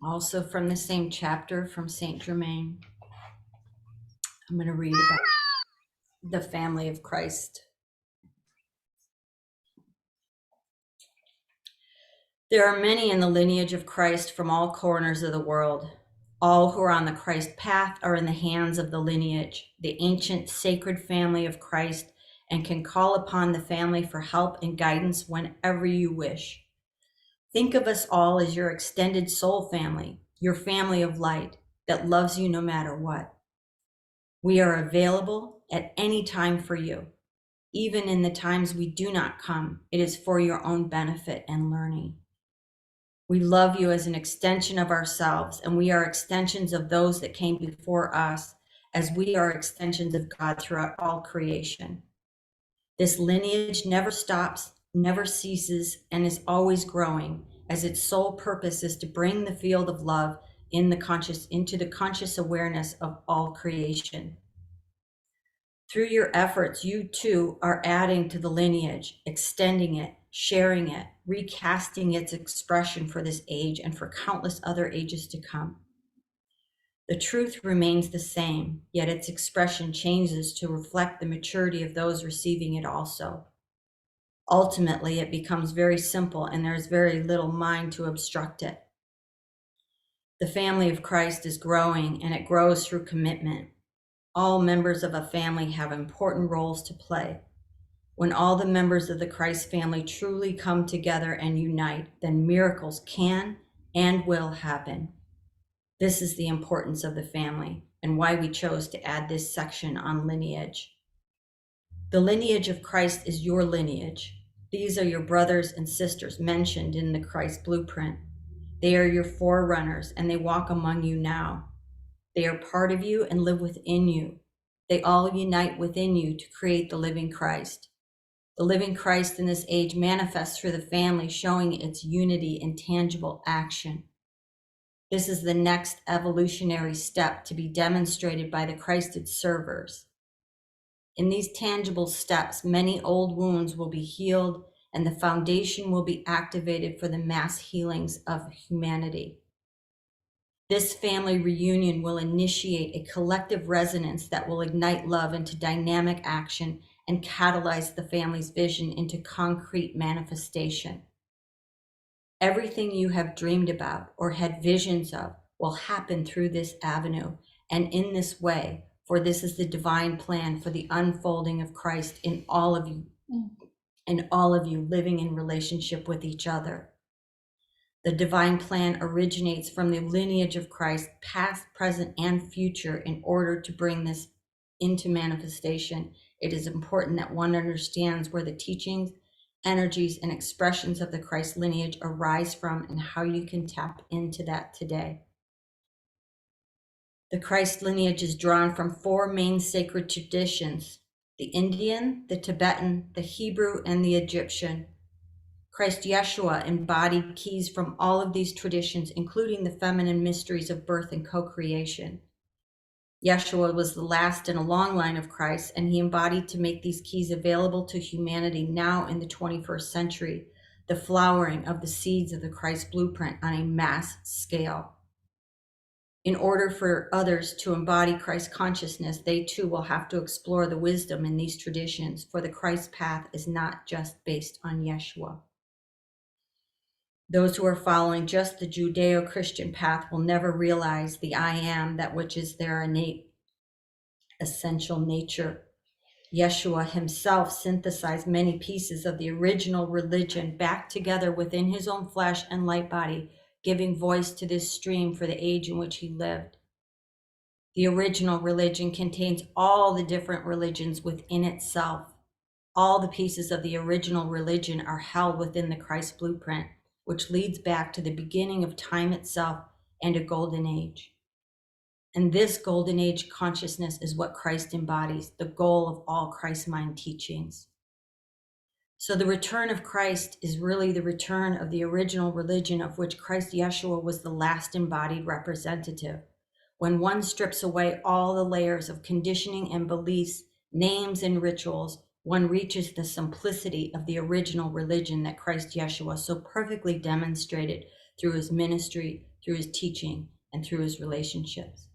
Also from the same chapter from Saint Germain, I'm going to read about the family of Christ. There are many in the lineage of Christ from all corners of the world. All who are on the Christ path are in the hands of the lineage, the ancient sacred family of Christ, and can call upon the family for help and guidance whenever you wish. Think of us all as your extended soul family, your family of light that loves you no matter what. We are available at any time for you. Even in the times we do not come, it is for your own benefit and learning. We love you as an extension of ourselves, and we are extensions of those that came before us, as we are extensions of God throughout all creation. This lineage never stops, never ceases, and is always growing, as its sole purpose is to bring the field of love into the conscious awareness of all creation. Through your efforts, you too are adding to the lineage, extending it, sharing it, recasting its expression for this age and for countless other ages to come. The truth remains the same, yet its expression changes to reflect the maturity of those receiving it also. Ultimately, it becomes very simple and there is very little mind to obstruct it. The family of Christ is growing, and it grows through commitment. All members of a family have important roles to play. When all the members of the Christ family truly come together and unite, then miracles can and will happen. This is the importance of the family and why we chose to add this section on lineage. The lineage of Christ is your lineage. These are your brothers and sisters mentioned in the Christ blueprint. They are your forerunners, and they walk among you now. They are part of you and live within you. They all unite within you to create the living Christ. The living Christ in this age manifests through the family, showing its unity in tangible action. This is the next evolutionary step to be demonstrated by the Christed servers. In these tangible steps, many old wounds will be healed and the foundation will be activated for the mass healings of humanity. This family reunion will initiate a collective resonance that will ignite love into dynamic action and catalyze the family's vision into concrete manifestation. Everything you have dreamed about or had visions of will happen through this avenue and in this way, for this is the divine plan for the unfolding of Christ in all of you, and all of you living in relationship with each other. The divine plan originates from the lineage of Christ, past, present, and future. In order to bring this into manifestation, it is important that one understands where the teachings, energies, and expressions of the Christ lineage arise from and how you can tap into that today. The Christ lineage is drawn from four main sacred traditions: the Indian, the Tibetan, the Hebrew, and the Egyptian. Christ Yeshua embodied keys from all of these traditions, including the feminine mysteries of birth and co-creation. Yeshua was the last in a long line of Christ, and he embodied to make these keys available to humanity now in the 21st century, the flowering of the seeds of the Christ blueprint on a mass scale. In order for others to embody Christ consciousness, they too will have to explore the wisdom in these traditions, for the Christ path is not just based on Yeshua. Those who are following just the Judeo-Christian path will never realize the I am, that which is their innate, essential nature. Yeshua himself synthesized many pieces of the original religion back together within his own flesh and light body, giving voice to this stream for the age in which he lived. The original religion contains all the different religions within itself. All the pieces of the original religion are held within the Christ blueprint, which leads back to the beginning of time itself and a golden age. And this golden age consciousness is what Christ embodies, the goal of all Christ mind teachings. So the return of Christ is really the return of the original religion, of which Christ Yeshua was the last embodied representative. When one strips away all the layers of conditioning and beliefs, names and rituals, one reaches the simplicity of the original religion that Christ Yeshua so perfectly demonstrated through his ministry, through his teaching and through his relationships.